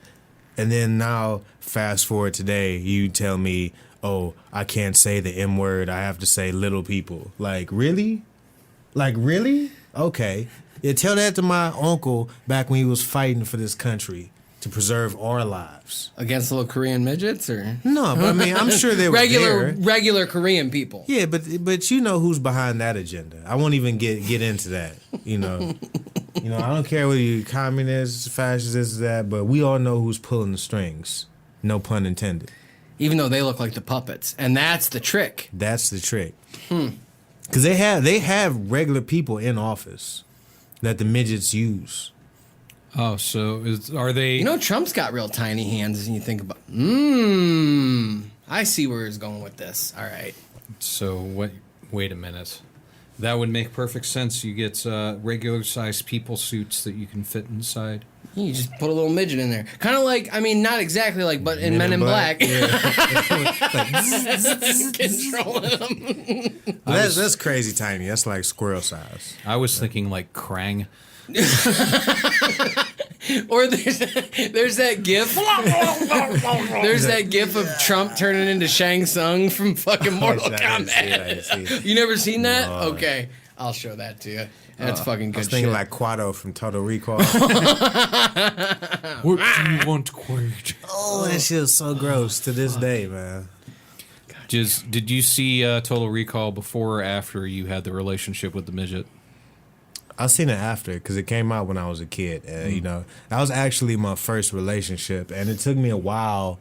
[SPEAKER 6] And then now, fast forward today, you tell me, oh, I can't say the M word. I have to say little people. Like, really? Like, really? Okay. Yeah, tell that to my uncle back when he was fighting for this country to preserve our lives.
[SPEAKER 5] Against little Korean midgets or
[SPEAKER 6] No, but I mean, I'm sure they were there.
[SPEAKER 5] regular Korean people.
[SPEAKER 6] Yeah, but you know who's behind that agenda. I won't even get into that. I don't care whether you're communist, fascist, this, that, but we all know who's pulling the strings. No pun intended.
[SPEAKER 5] Even though they look like the puppets. And that's the trick.
[SPEAKER 6] That's the trick. Because they have regular people in office that the midgets use.
[SPEAKER 4] Oh, so are they?
[SPEAKER 5] Trump's got real tiny hands and you think about, I see where he's going with this. All right.
[SPEAKER 4] So what? Wait a minute. That would make perfect sense. You get regular sized people suits that you can fit inside.
[SPEAKER 5] You just put a little midget in there. Kind of like, not exactly like, but in Men in Black. Controlling them.
[SPEAKER 6] That's crazy tiny. That's like squirrel size.
[SPEAKER 4] I was thinking like Krang.
[SPEAKER 5] Or there's that gif. There's that gif of Trump turning into Shang Tsung from fucking Mortal
[SPEAKER 6] I didn't see
[SPEAKER 5] Kombat.
[SPEAKER 6] it.
[SPEAKER 5] You never seen that?
[SPEAKER 6] No.
[SPEAKER 5] Okay, I'll show that to you. That's fucking good
[SPEAKER 6] I was thinking
[SPEAKER 5] shit.
[SPEAKER 6] like Quado from Total Recall.
[SPEAKER 4] What do you want, Quaid?
[SPEAKER 6] Oh, that shit is so gross to this day, man.
[SPEAKER 4] Did you see Total Recall before or after you had the relationship with the midget?
[SPEAKER 6] I seen it after because it came out when I was a kid. That was actually my first relationship, and it took me a while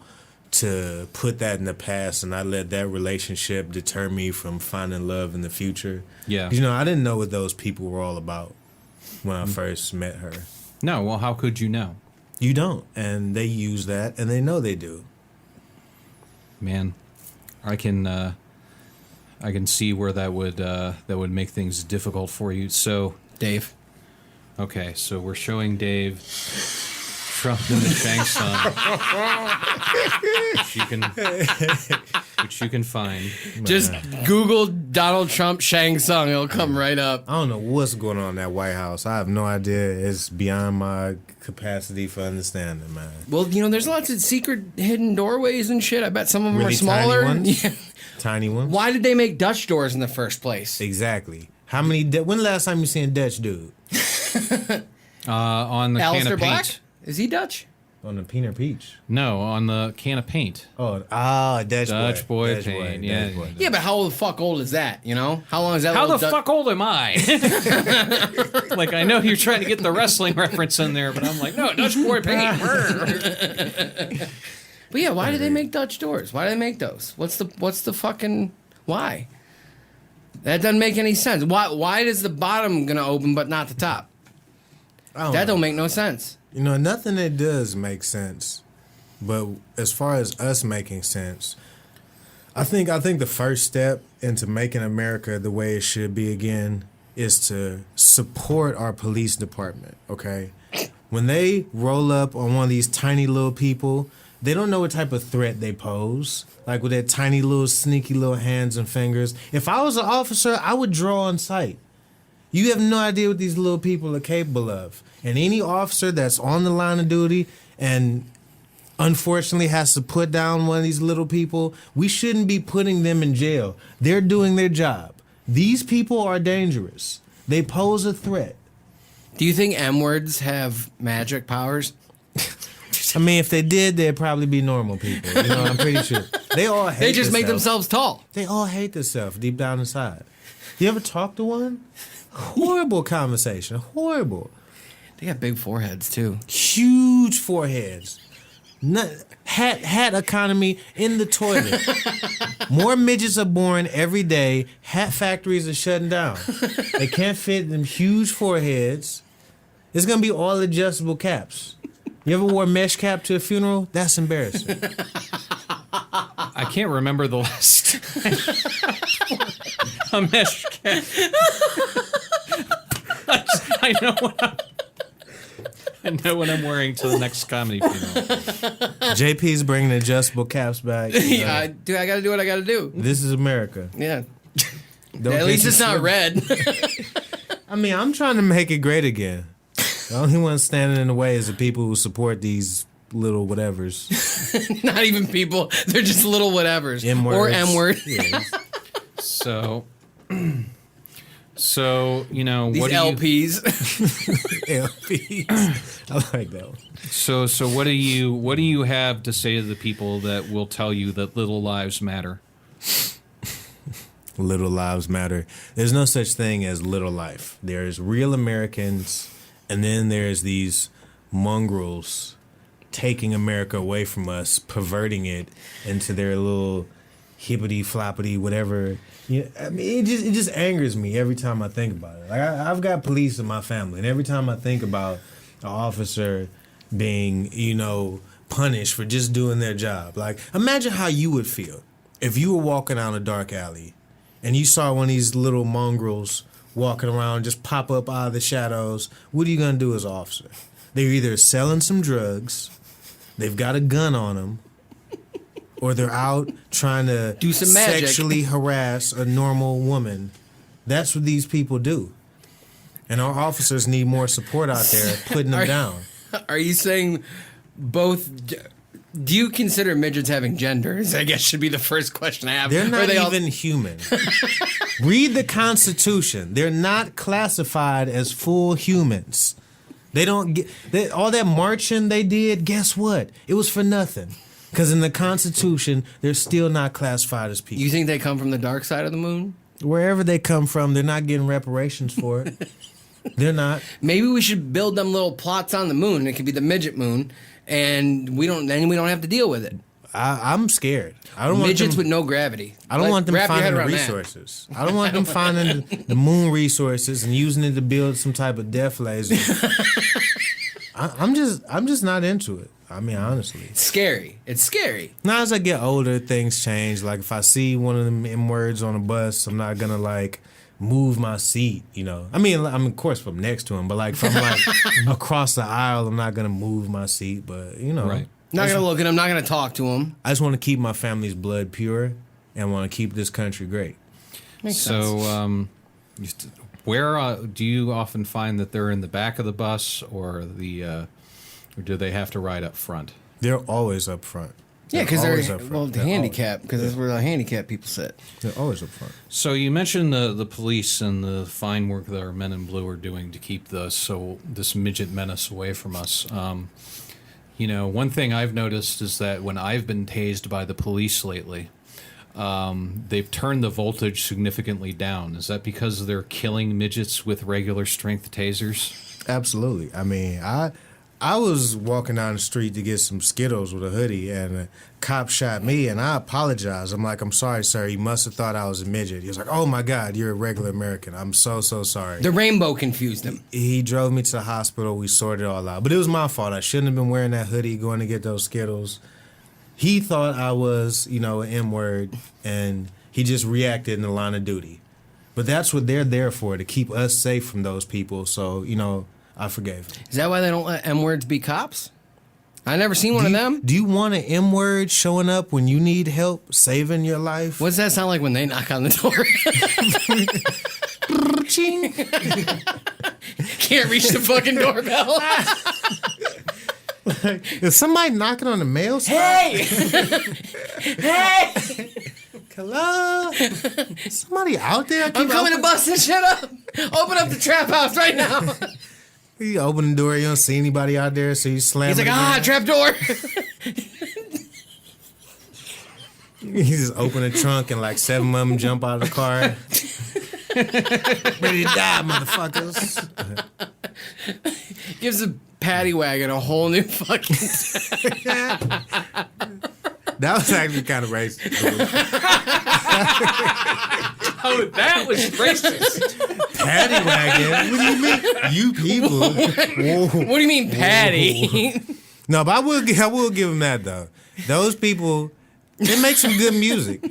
[SPEAKER 6] to put that in the past, and I let that relationship deter me from finding love in the future.
[SPEAKER 4] Yeah.
[SPEAKER 6] 'Cause, I didn't know what those people were all about when I first met her.
[SPEAKER 4] No, well, how could you know?
[SPEAKER 6] You don't, and they use that, and they know they do.
[SPEAKER 4] Man, I can see where that would make things difficult for you. So,
[SPEAKER 5] Dave.
[SPEAKER 4] okay, so we're showing Dave Trump in the Shang Tsung, which you can find.
[SPEAKER 5] Just Google Donald Trump Shang Tsung. It'll come right up.
[SPEAKER 6] I don't know what's going on in that White House. I have no idea. It's beyond my capacity for understanding, man.
[SPEAKER 5] Well, there's lots of secret hidden doorways and shit. I bet some of them
[SPEAKER 6] Really
[SPEAKER 5] are smaller.
[SPEAKER 6] tiny ones?
[SPEAKER 5] Yeah.
[SPEAKER 6] Tiny ones?
[SPEAKER 5] Why did they make Dutch doors in the first place?
[SPEAKER 6] Exactly. How many? When the last time you seen a Dutch dude?
[SPEAKER 4] On the can
[SPEAKER 5] Alistair
[SPEAKER 4] of
[SPEAKER 5] Black?
[SPEAKER 4] paint.
[SPEAKER 5] Is he Dutch?
[SPEAKER 6] On the Peanut Peach.
[SPEAKER 4] No, on the can of paint.
[SPEAKER 6] Oh, Dutch
[SPEAKER 4] Boy
[SPEAKER 6] Dutch
[SPEAKER 4] paint,
[SPEAKER 6] Dutch
[SPEAKER 4] yeah.
[SPEAKER 6] boy.
[SPEAKER 5] Yeah, but how the fuck old is that? How long is that?
[SPEAKER 4] How
[SPEAKER 5] little
[SPEAKER 4] the fuck old am I? Like, I know you're trying to get the wrestling reference in there, but I'm like, no, Dutch boy paint.
[SPEAKER 5] But yeah, why did they make Dutch doors? Why do they make those? What's the fucking why? That doesn't make any sense. Why is the bottom gonna open but not the top? That don't make no sense.
[SPEAKER 6] Nothing that does make sense. But as far as us making sense, I think the first step into making America the way it should be again is to support our police department, okay? When they roll up on one of these tiny little people, they don't know what type of threat they pose. Like with their tiny little sneaky little hands and fingers. If I was an officer, I would draw on sight. You have no idea what these little people are capable of. And any officer that's on the line of duty and unfortunately has to put down one of these little people, we shouldn't be putting them in jail. They're doing their job. These people are dangerous. They pose a threat.
[SPEAKER 5] Do you think M-words have magic powers?
[SPEAKER 6] I mean, if they did, they'd probably be normal people. You know, I'm pretty sure. They all hate
[SPEAKER 5] They just make
[SPEAKER 6] themselves.
[SPEAKER 5] themselves tall.
[SPEAKER 6] They all hate themselves deep down inside. You ever talk to one? Horrible conversation. Horrible.
[SPEAKER 5] They got big foreheads, too.
[SPEAKER 6] Huge foreheads. Hat economy in the toilet. More midgets are born every day. Hat factories are shutting down. They can't fit them huge foreheads. It's going to be all adjustable caps. You ever wore a mesh cap to a funeral? That's embarrassing.
[SPEAKER 4] I can't remember the last a mesh cap. I know what I'm wearing to the next comedy funeral.
[SPEAKER 6] JP's bringing adjustable caps back.
[SPEAKER 5] Yeah, dude, I gotta do what I gotta do.
[SPEAKER 6] This is America.
[SPEAKER 5] Yeah.
[SPEAKER 6] Don't
[SPEAKER 5] At least
[SPEAKER 6] get
[SPEAKER 5] it's
[SPEAKER 6] you
[SPEAKER 5] not
[SPEAKER 6] slipped.
[SPEAKER 5] red.
[SPEAKER 6] I mean, I'm trying to make it great again. The only one standing in the way is the people who support these little whatevers.
[SPEAKER 5] Not even people. They're just little whatevers.
[SPEAKER 6] M-words.
[SPEAKER 5] Or M-word.
[SPEAKER 6] Yeah.
[SPEAKER 4] So, you know,
[SPEAKER 5] These
[SPEAKER 4] what do
[SPEAKER 5] LPs.
[SPEAKER 6] LPs. I like that one.
[SPEAKER 4] So what do you have to say to the people that will tell you that little lives matter?
[SPEAKER 6] Little lives matter. There's no such thing as little life. There's real Americans, and then there's these mongrels taking America away from us, perverting it into their little hippity floppity whatever. Yeah, I mean, it just angers me every time I think about it. Like I've got police in my family, and every time I think about an officer being, punished for just doing their job. Like, imagine how you would feel if you were walking down a dark alley and you saw one of these little mongrels walking around, just pop up out of the shadows. What are you gonna do as an officer? They're either selling some drugs, they've got a gun on them, or they're out trying to
[SPEAKER 5] Do some magic.
[SPEAKER 6] sexually harass a normal woman. That's what these people do. And our officers need more support out there putting them down.
[SPEAKER 5] Are you saying both? Do you consider midgets having genders? I guess should be the first question I have.
[SPEAKER 6] They're
[SPEAKER 5] Or
[SPEAKER 6] not
[SPEAKER 5] they all-
[SPEAKER 6] even human. Read the Constitution. They're not classified as full humans. They don't get all that marching they did. Guess what? It was for nothing. Because in the Constitution, they're still not classified as people.
[SPEAKER 5] You think they come from the dark side of the moon?
[SPEAKER 6] Wherever they come from, they're not getting reparations for it. They're not.
[SPEAKER 5] Maybe we should build them little plots on the moon. It could be the midget moon, and we don't have to deal with it.
[SPEAKER 6] I'm scared. I don't want
[SPEAKER 5] Midgets
[SPEAKER 6] them,
[SPEAKER 5] with no gravity.
[SPEAKER 6] I don't want them
[SPEAKER 5] wrap your head
[SPEAKER 6] finding the
[SPEAKER 5] around that.
[SPEAKER 6] resources. I don't want them finding the moon resources and using it to build some type of death laser. I'm just not into it. I mean, honestly.
[SPEAKER 5] It's scary. It's scary.
[SPEAKER 6] Now, as I get older, things change. Like, if I see one of them M words on a bus, I'm not gonna move my seat. I mean, I'm of course from next to him, but if I'm across the aisle, I'm not gonna move my seat. But
[SPEAKER 4] Right.
[SPEAKER 5] Not gonna look at him. Not gonna talk to him.
[SPEAKER 6] I just want to keep my family's blood pure and want to keep this country great.
[SPEAKER 5] Makes sense.
[SPEAKER 4] So, where do you often find that they're in the back of the bus, or or do they have to ride up front?
[SPEAKER 6] They're always up front.
[SPEAKER 5] Yeah, because
[SPEAKER 6] always
[SPEAKER 5] they're
[SPEAKER 6] up front. They're
[SPEAKER 5] handicapped. Because that's where the handicapped people sit.
[SPEAKER 6] They're always up front.
[SPEAKER 4] So you mentioned the police and the fine work that our men in blue are doing to keep this midget menace away from us. One thing I've noticed is that when I've been tased by the police lately, they've turned the voltage significantly down. Is that because they're killing midgets with regular strength tasers?
[SPEAKER 6] Absolutely. I mean, I was walking down the street to get some Skittles with a hoodie, and a cop shot me, and I apologized. I'm like, I'm sorry, sir. He must have thought I was a midget. He was like, oh, my God, you're a regular American. I'm so sorry.
[SPEAKER 5] The rainbow confused him.
[SPEAKER 6] He drove me to the hospital. We sorted it all out. But it was my fault. I shouldn't have been wearing that hoodie going to get those Skittles. he thought I was, an M-word, and he just reacted in the line of duty. But that's what they're there for, to keep us safe from those people. So, I forgave him.
[SPEAKER 5] Is that why they don't let M-words be cops? I never seen one of them.
[SPEAKER 6] Do you want an M-word showing up when you need help saving your life?
[SPEAKER 5] What does that sound like when they knock on the door?
[SPEAKER 6] Ching.
[SPEAKER 5] Can't reach the fucking doorbell.
[SPEAKER 6] Is somebody knocking on the mail?
[SPEAKER 5] Hey! Hey!
[SPEAKER 6] Hello? Somebody out there?
[SPEAKER 5] I'm coming to bust this shit up. Open up the trap house right now.
[SPEAKER 6] You open the door, you don't see anybody out there, so you slam
[SPEAKER 5] He's
[SPEAKER 6] it
[SPEAKER 5] like,
[SPEAKER 6] again.
[SPEAKER 5] trap door.
[SPEAKER 6] You just open the trunk and like 7 of them jump out of the car. Ready to die, motherfuckers.
[SPEAKER 5] Gives the paddy wagon a whole new fucking...
[SPEAKER 6] That was actually kind of racist.
[SPEAKER 4] Oh, that was racist.
[SPEAKER 6] Paddy wagon? What do you mean? You people. Whoa.
[SPEAKER 5] What do you mean, paddy?
[SPEAKER 6] No, but I will give them that, though. Those people, they make some good music.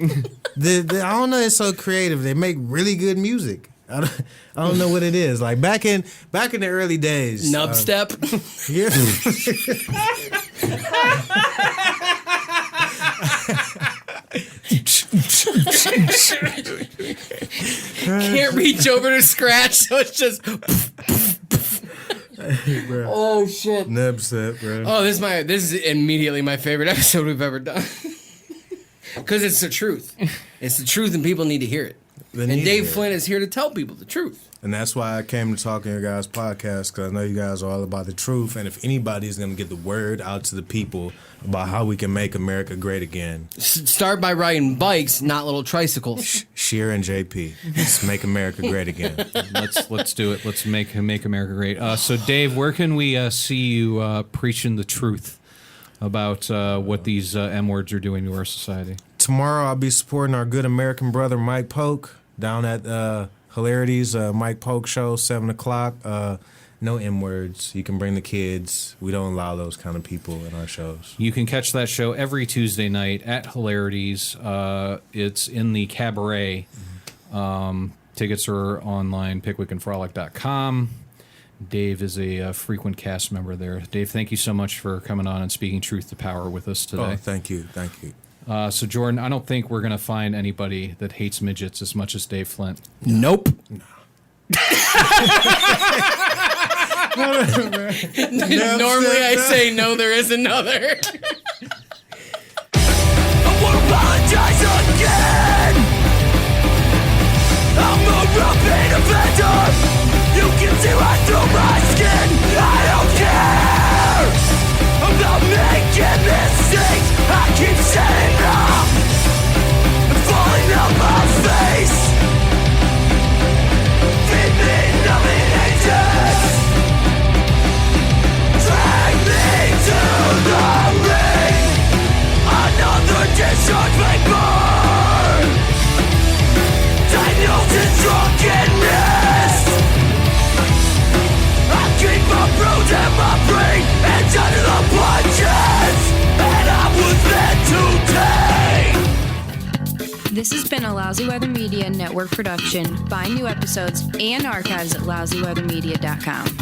[SPEAKER 6] I don't know, it's so creative. They make really good music. I don't know what it is. Like back in the early days.
[SPEAKER 5] Nub step.
[SPEAKER 6] Yeah.
[SPEAKER 5] Can't reach over to scratch, so it's just... Oh, shit.
[SPEAKER 6] Nub step, bro.
[SPEAKER 5] Oh, this is immediately my favorite episode we've ever done. Because it's the truth. It's the truth, and people need to hear it. And Dave Flynt is here to tell people the truth.
[SPEAKER 6] And that's why I came to talk on your guys' podcast, because I know you guys are all about the truth. And if anybody's going to get the word out to the people about how we can make America great again,
[SPEAKER 5] Start by riding bikes, not little tricycles.
[SPEAKER 6] Sheer and JP. Let's make America great again.
[SPEAKER 4] Let's do it. Let's make America great. So, Dave, where can we see you preaching the truth about what these M-words are doing to our society?
[SPEAKER 6] Tomorrow I'll be supporting our good American brother Mike Polk down at Hilarities Mike Polk show, 7 o'clock. No M-words. You can bring the kids. We don't allow those kind of people in our shows.
[SPEAKER 4] You can catch that show every Tuesday night at Hilarities. It's in the Cabaret. Tickets are online, pickwickandfrolic.com. Dave is a frequent cast member there. Dave, thank you so much for coming on and speaking truth to power with us today.
[SPEAKER 6] Oh, thank you. Thank you.
[SPEAKER 4] So, Jordan, I don't think we're going to find anybody that hates midgets as much as Dave Flynt.
[SPEAKER 5] Nope.
[SPEAKER 6] No.
[SPEAKER 5] Normally I say no, there is another.
[SPEAKER 2] I wanna apologize again. I'm a repeat offender. You can see right through my skin. I don't care about making mistakes. I keep setting up and falling on my face. Feed me numbing agents. Drag me to the ring. Another discharge may burn. Diagnosed in drunkenness. I keep my bruise and my brain and under the punches. And I was meant to take.
[SPEAKER 7] This has been a Lousy Weather Media Network production. Find new episodes and archives at lousyweathermedia.com.